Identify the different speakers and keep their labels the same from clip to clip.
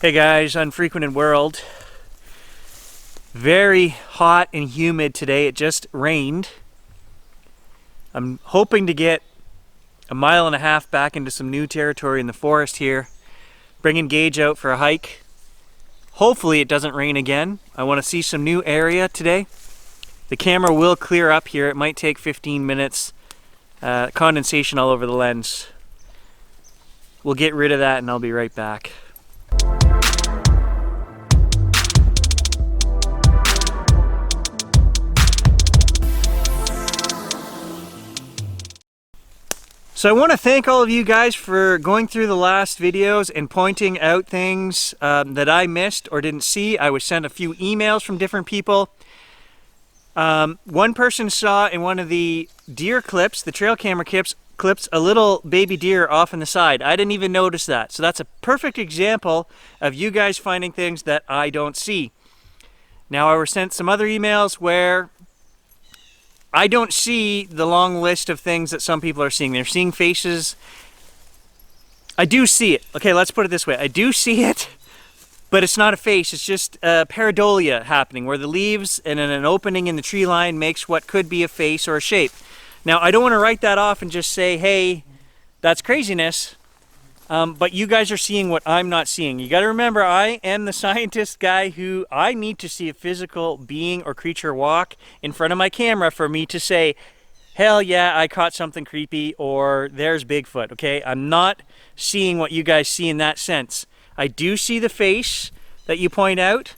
Speaker 1: Hey guys, Unfrequented World. Very hot and humid today. It just rained. I'm hoping to get a mile and a half back into some new territory in the forest here. Bringing Gage out for a hike. Hopefully it doesn't rain again. I want to see some new area today. The camera will clear up here. It might take 15 minutes. Condensation all over the lens. We'll get rid of that and I'll be right back. So I want to thank all of you guys for going through the last videos and pointing out things that I missed or didn't see. I was sent a few emails from different people. One person saw in one of the deer clips, the trail camera clips, a little baby deer off on the side. I didn't even notice that. So that's a perfect example of you guys finding things that I don't see. Now I was sent some other emails where I don't see the long list of things that some people are seeing. They're seeing faces. I do see it. Okay, let's put it this way. I do see it, but it's not a face. It's just pareidolia happening, where the leaves and an opening in the tree line makes what could be a face or a shape. Now, I don't want to write that off and just say, hey, that's craziness. But you guys are seeing what I'm not seeing. You got to remember, I am the scientist guy who I need to see a physical being or creature walk in front of my camera for me to say, hell yeah, I caught something creepy, or there's Bigfoot, okay? I'm not seeing what you guys see in that sense. I do see the face that you point out.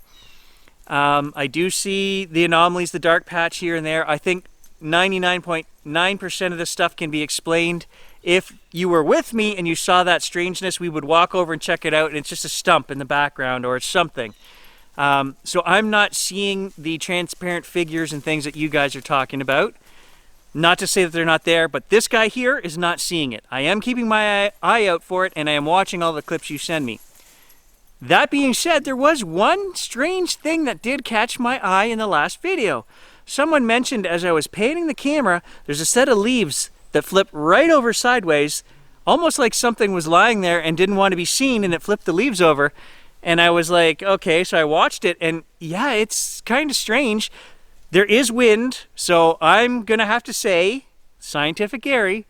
Speaker 1: I do see the anomalies, the dark patch here and there. I think 99.9% of this stuff can be explained. If you were with me and you saw that strangeness, we would walk over and check it out, and it's just a stump in the background or it's something. So I'm not seeing the transparent figures and things that you guys are talking about. Not to say that they're not there, but this guy here is not seeing it. I am keeping my eye out for it, and I am watching all the clips you send me. That being said, there was one strange thing that did catch my eye in the last video. Someone mentioned as I was panning the camera, there's a set of leaves that flipped right over sideways, almost like something was lying there and didn't want to be seen, and it flipped the leaves over. And I was like, okay, so I watched it, and yeah, it's kind of strange. There is wind, so I'm gonna have to say, Scientific Gary,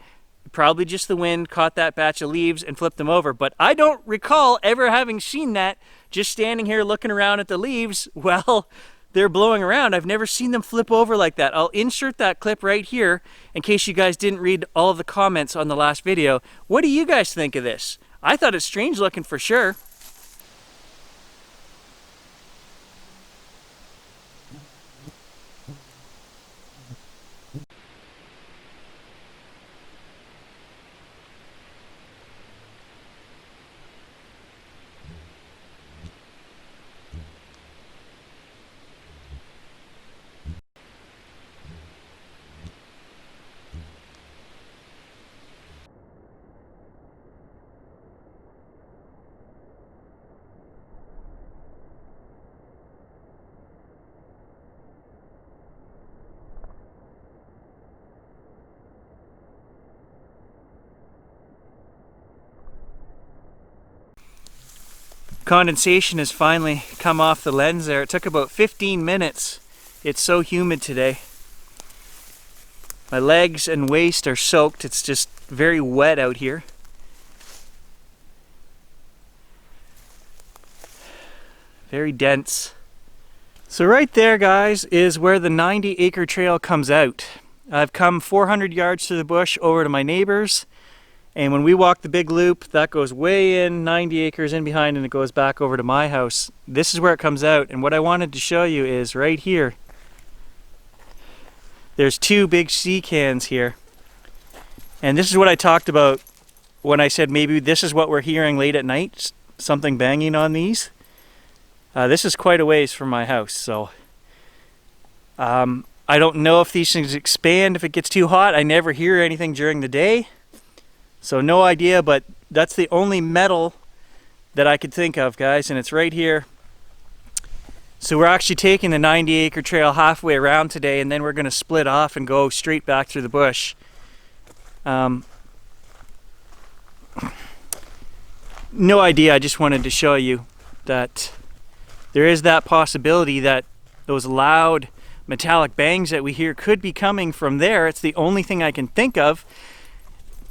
Speaker 1: probably just the wind caught that batch of leaves and flipped them over. But I don't recall ever having seen that, just standing here looking around at the leaves while they're blowing around. I've never seen them flip over like that. I'll insert that clip right here in case you guys didn't read all of the comments on the last video. What do you guys think of this? I thought it's strange looking for sure. Condensation has finally come off the lens there. It took about 15 minutes. It's so humid today. My legs and waist are soaked. It's just very wet out here. Very dense. So right there, guys, is where the 90-acre trail comes out. I've come 400 yards through the bush over to my neighbors. And when we walk the big loop, that goes way in, 90 acres in behind, and it goes back over to my house. This is where it comes out, and what I wanted to show you is right here. There's two big sea cans here. And this is what I talked about when I said maybe this is what we're hearing late at night, something banging on these. This is quite a ways from my house, so I don't know if these things expand if it gets too hot. I never hear anything during the day. So no idea, but that's the only metal that I could think of, guys, and it's right here. So we're actually taking the 90-acre trail halfway around today, and then we're going to split off and go straight back through the bush. No idea, I just wanted to show you. that there is that possibility that those loud metallic bangs that we hear could be coming from there. It's the only thing I can think of.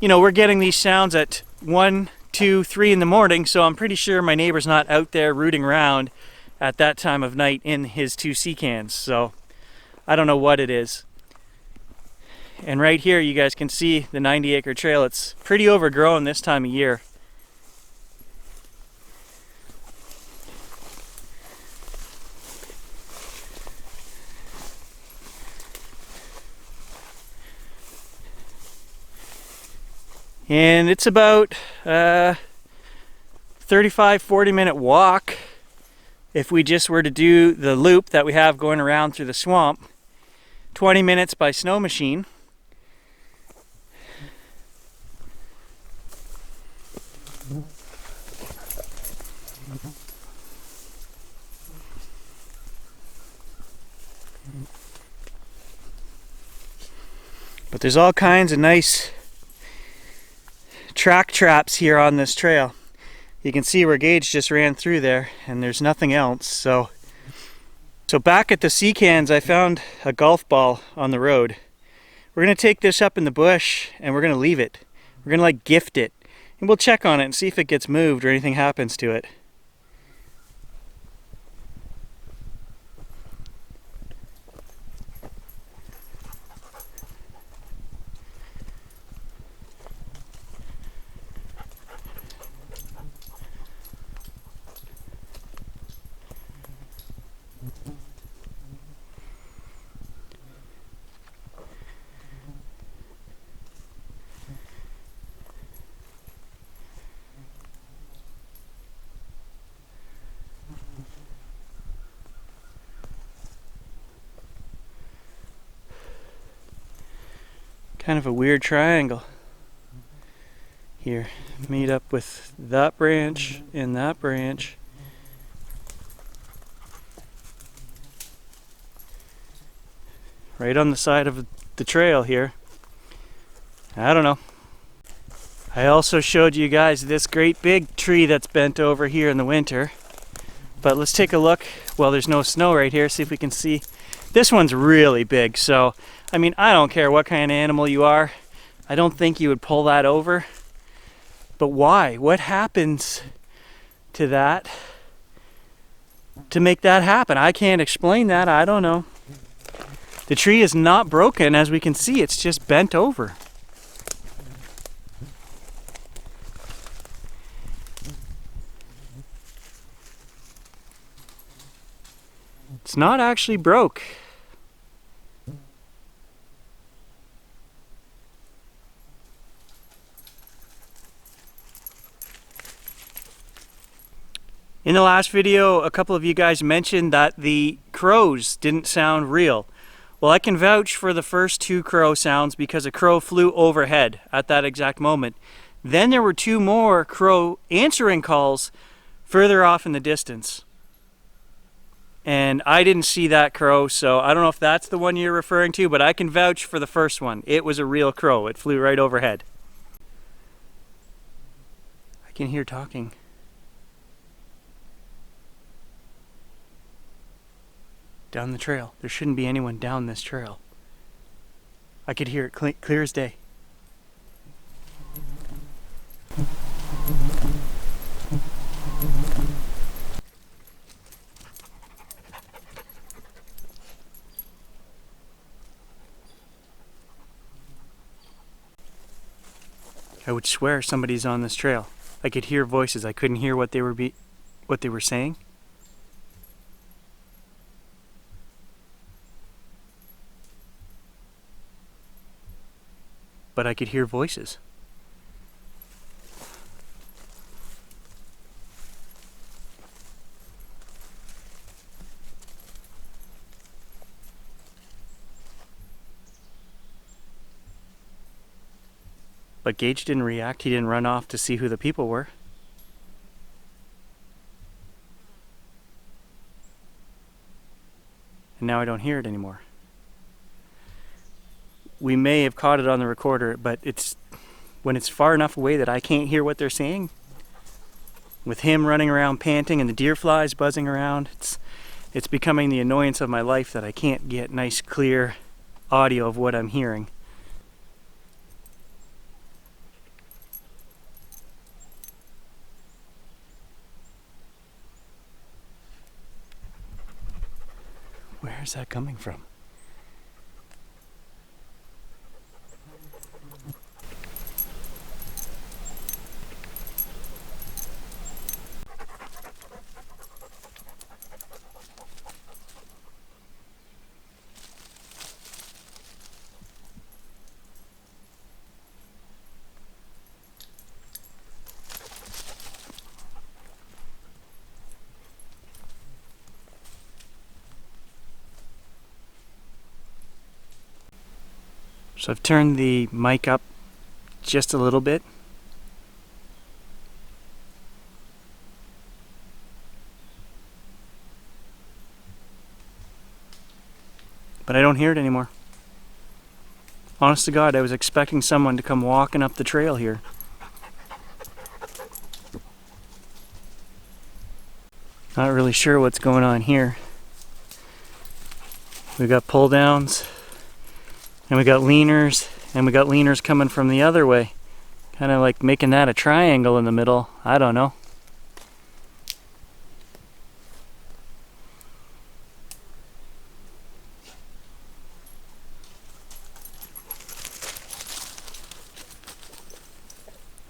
Speaker 1: You know, we're getting these sounds at 1, 2, 3 in the morning, so I'm pretty sure my neighbor's not out there rooting around at that time of night in his 2 sea cans. So I don't know what it is. And right here you guys can see the 90-acre trail. It's pretty overgrown this time of year. And it's about 35-40 minute walk if we just were to do the loop that we have going around through the swamp. 20 minutes by snow machine. But there's all kinds of nice track traps here on this trail. You can see where Gage just ran through there, and there's nothing else. So back at the sea cans, I found a golf ball on the road. We're gonna take this up in the bush and we're gonna leave it. We're gonna like gift it, and we'll check on it and see if it gets moved or anything happens to it. Kind of a weird triangle here. Meet up with that branch and that branch. Right on the side of the trail here. I don't know. I also showed you guys this great big tree that's bent over here in the winter. But let's take a look. Well, there's no snow right here. See if we can see. This one's really big, so I mean, I don't care what kind of animal you are. I don't think you would pull that over. But why? What happens to that to make that happen? I can't explain that. I don't know. The tree is not broken, as we can see. It's just bent over. It's not actually broke. In the last video, a couple of you guys mentioned that the crows didn't sound real. Well, I can vouch for the first 2 crow sounds because a crow flew overhead at that exact moment. Then there were 2 more crow answering calls further off in the distance. And I didn't see that crow, so I don't know if that's the one you're referring to, but I can vouch for the first one. It was a real crow. It flew right overhead. I can hear talking. Down the trail. There shouldn't be anyone down this trail. I could hear it clear as day. I would swear somebody's on this trail. I could hear voices. I couldn't hear what they were saying. But I could hear voices. But Gage didn't react. He didn't run off to see who the people were. And now I don't hear it anymore. We may have caught it on the recorder, but when it's far enough away that I can't hear what they're saying, with him running around panting and the deer flies buzzing around, it's becoming the annoyance of my life that I can't get nice clear audio of what I'm hearing. Where is that coming from? So I've turned the mic up just a little bit. But I don't hear it anymore. Honest to God, I was expecting someone to come walking up the trail here. Not really sure what's going on here. We got pull downs. And we got leaners, and we got leaners coming from the other way. Kind of like making that a triangle in the middle. I don't know.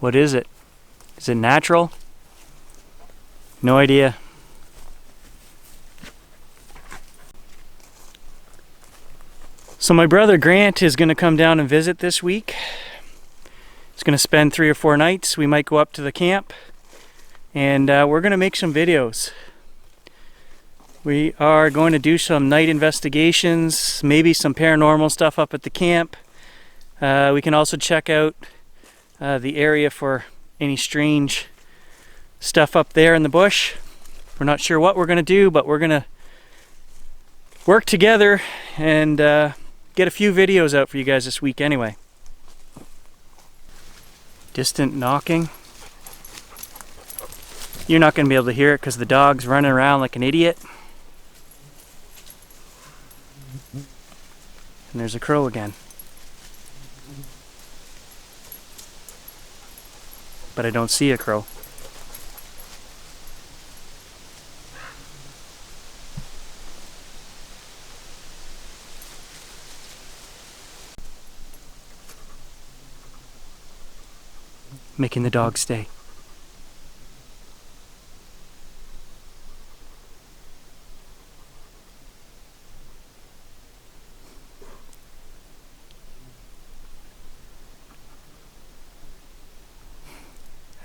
Speaker 1: What is it? Is it natural? No idea. So my brother Grant is going to come down and visit this week. He's going to spend 3 or 4 nights. We might go up to the camp and we're going to make some videos. We are going to do some night investigations, maybe some paranormal stuff up at the camp. We can also check out the area for any strange stuff up there in the bush. We're not sure what we're going to do, but we're going to work together and get a few videos out for you guys this week anyway. Distant knocking. You're not going to be able to hear it because the dog's running around like an idiot. And there's a crow again. But I don't see a crow. Making the dog stay.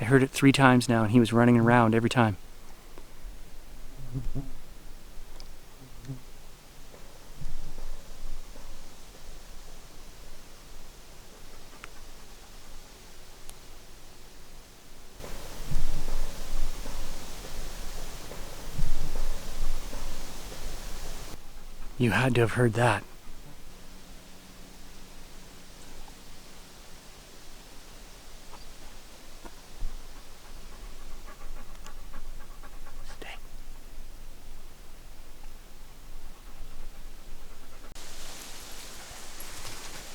Speaker 1: I heard it 3 times now and he was running around every time. You had to have heard that. Stay.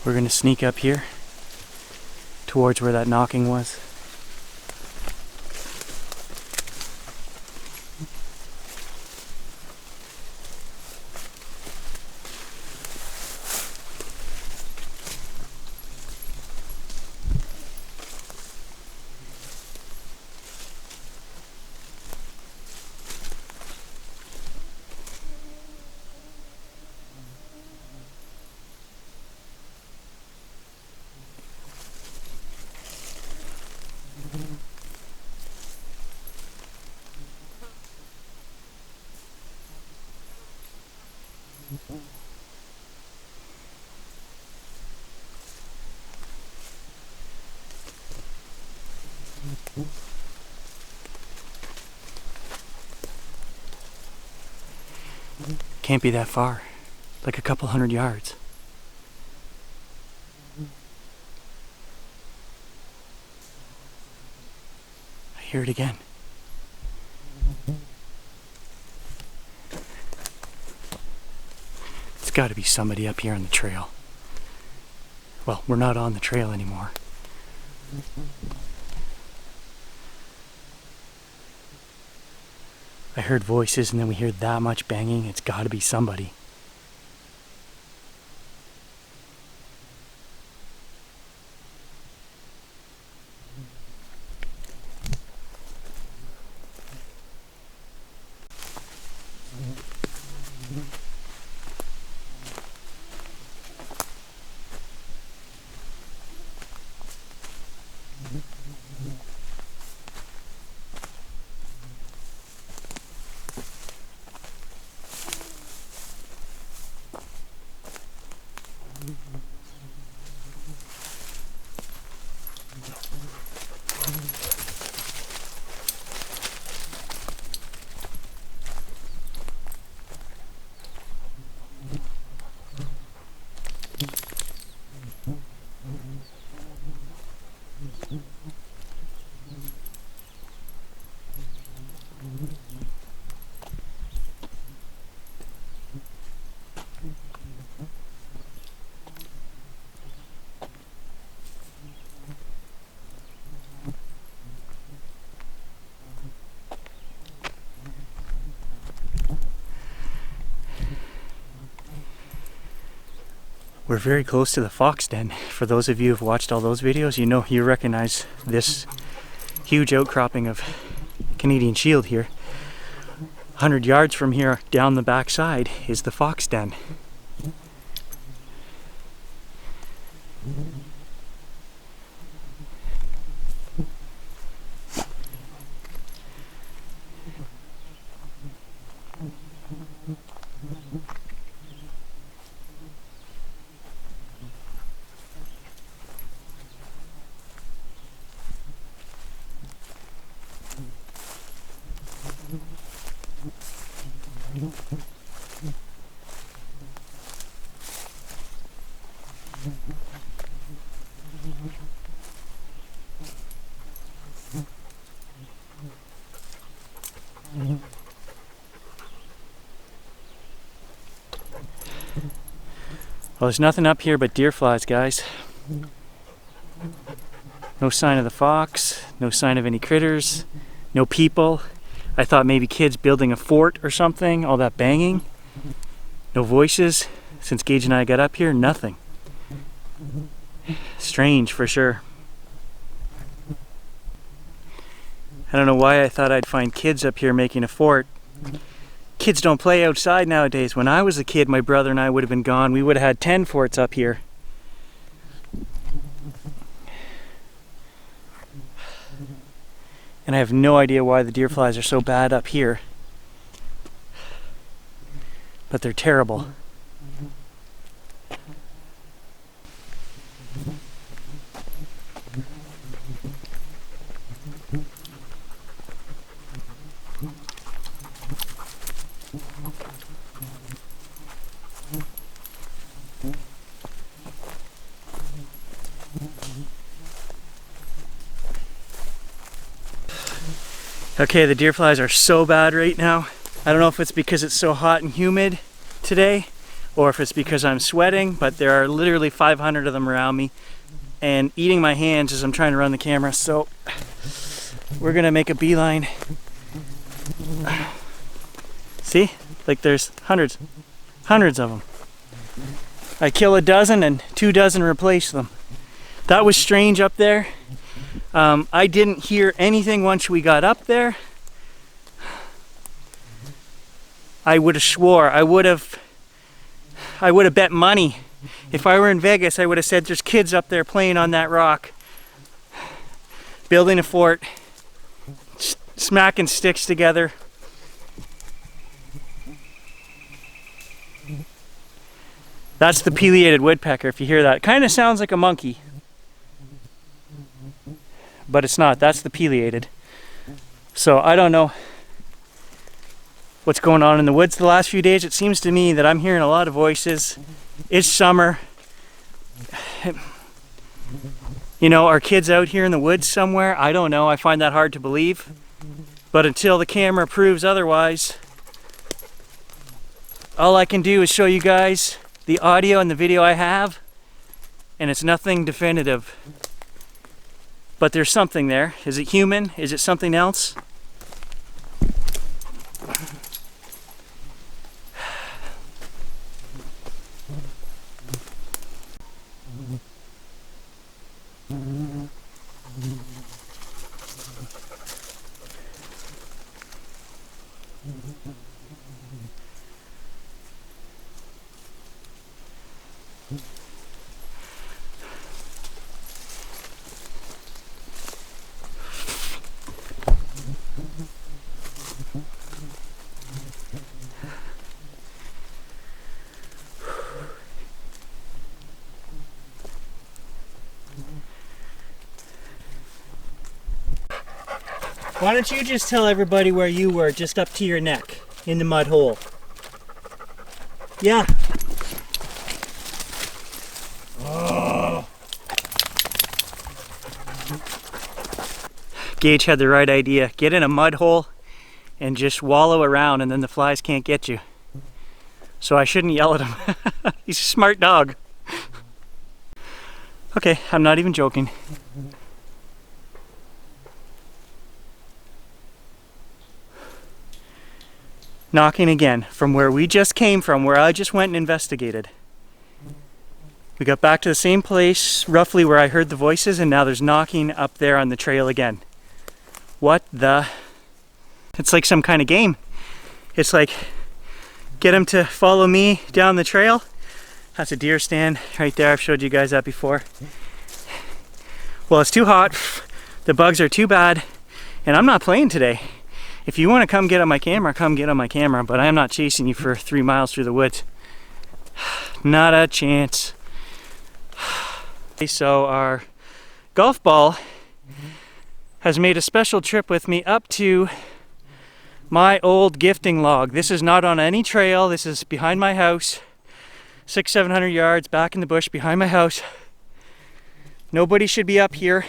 Speaker 1: We're going to sneak up here towards where that knocking was. Can't be that far, like a couple 100 yards. I hear it again. got to be somebody up here on the trail. Well, we're not on the trail anymore. I heard voices and then we hear that much banging. It's got to be somebody. We're very close to the fox den. For those of you who've watched all those videos, you recognize this huge outcropping of Canadian shield here. 100 yards from here down the back side is the fox den. Well, there's nothing up here but deer flies, guys. No sign of the fox, no sign of any critters, no people. I thought maybe kids building a fort or something, all that banging. No voices. Since Gage and I got up here, nothing. Strange for sure. I don't know why I thought I'd find kids up here making a fort. Kids don't play outside nowadays. When I was a kid, my brother and I would have been gone. We would have had 10 forts up here. And I have no idea why the deer flies are so bad up here. But they're terrible. Okay, the deer flies are so bad right now. I don't know if it's because it's so hot and humid today or if it's because I'm sweating, but there are literally 500 of them around me and eating my hands as I'm trying to run the camera. So we're gonna make a beeline. See, like there's hundreds of them. I kill a dozen and 2 dozen replace them. That was strange up there. I didn't hear anything once we got up there. I would have swore, I would have bet money. If I were in Vegas, I would have said there's kids up there playing on that rock, building a fort, smacking sticks together. That's the pileated woodpecker, if you hear that. Kind of sounds like a monkey. But it's not. That's the pileated. So I don't know what's going on in the woods the last few days. It seems to me that I'm hearing a lot of voices. It's summer. You know, are kids out here in the woods somewhere? I don't know. I find that hard to believe. But until the camera proves otherwise, all I can do is show you guys the audio and the video I have, and it's nothing definitive. But there's something there. Is it human? Is it something else? Why don't you just tell everybody where you were, just up to your neck, in the mud hole? Yeah. Oh. Gage had the right idea. Get in a mud hole and just wallow around, and then the flies can't get you. So I shouldn't yell at him. He's a smart dog. Okay, I'm not even joking. Knocking again from where we just came from, where I just went and investigated. We got back to the same place roughly where I heard the voices, and now there's knocking up there on the trail again. What the? It's like some kind of game. It's like, get them to follow me down the trail. That's a deer stand right there. I've showed you guys that before. Well, it's too hot. The bugs are too bad, and I'm not playing today. If you want to come get on my camera, come get on my camera, but I am not chasing you for 3 miles through the woods. Not a chance. So our golf ball has made a special trip with me up to my old gifting log. This is not on any trail. This is behind my house. 600-700 yards back in the bush behind my house. Nobody should be up here.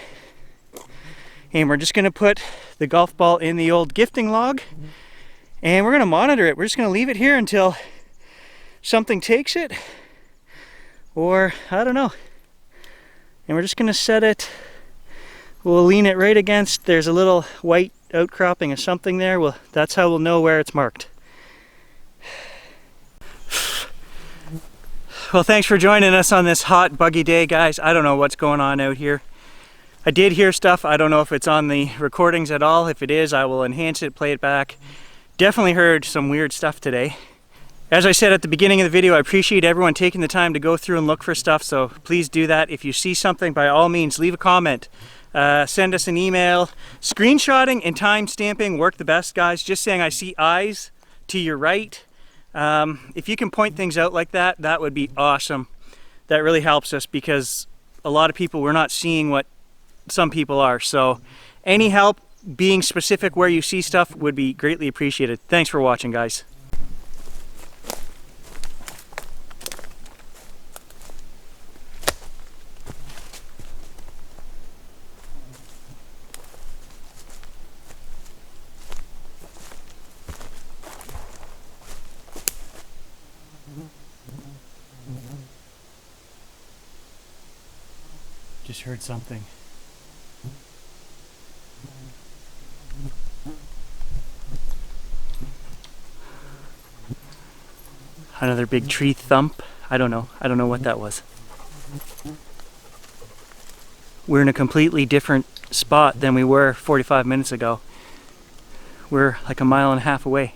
Speaker 1: And we're just gonna put the golf ball in the old gifting log, and we're gonna monitor it. We're just gonna leave it here until something takes it, or I don't know. And we're just gonna set it, we'll lean it right against, there's a little white outcropping of something there. Well, that's how we'll know where it's marked. Well, thanks for joining us on this hot, buggy day, guys. I don't know what's going on out here. I did hear stuff. I don't know if it's on the recordings at all. If it is, I will enhance it, play it back. Definitely heard some weird stuff today. As I said at the beginning of the video, I appreciate everyone taking the time to go through and look for stuff, so please do that. If you see something, by all means, leave a comment. Send us an email. Screenshotting and time stamping work the best, guys. Just saying I see eyes to your right. If you can point things out like that, that would be awesome. That really helps us, because a lot of people, we're not seeing what some people are. So any help being specific where you see stuff would be greatly appreciated. Thanks for watching, guys. Just heard something. Another big tree thump. I don't know what that was. We're in a completely different spot than we were 45 minutes ago. We're like 1.5 miles away.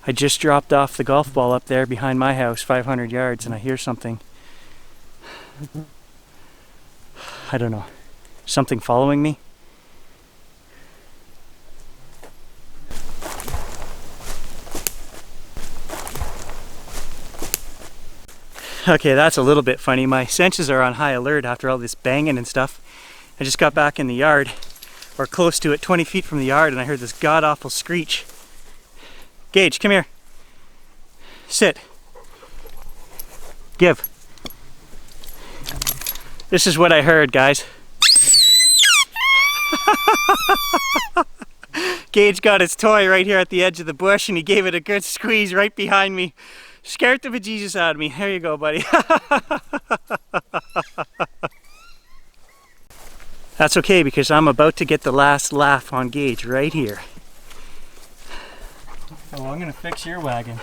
Speaker 1: I just dropped off the golf ball up there behind my house, 500 yards, and I hear something. I don't know. Something following me? Okay, that's a little bit funny. My senses are on high alert after all this banging and stuff. I just got back in the yard, or close to it, 20 feet from the yard, and I heard this god-awful screech. Gage, come here. Sit. Give. This is what I heard, guys. Gage got his toy right here at the edge of the bush and he gave it a good squeeze right behind me. Scared the bejesus out of me. There you go, buddy. That's okay because I'm about to get the last laugh on Gage right here. Oh, I'm gonna fix your wagon.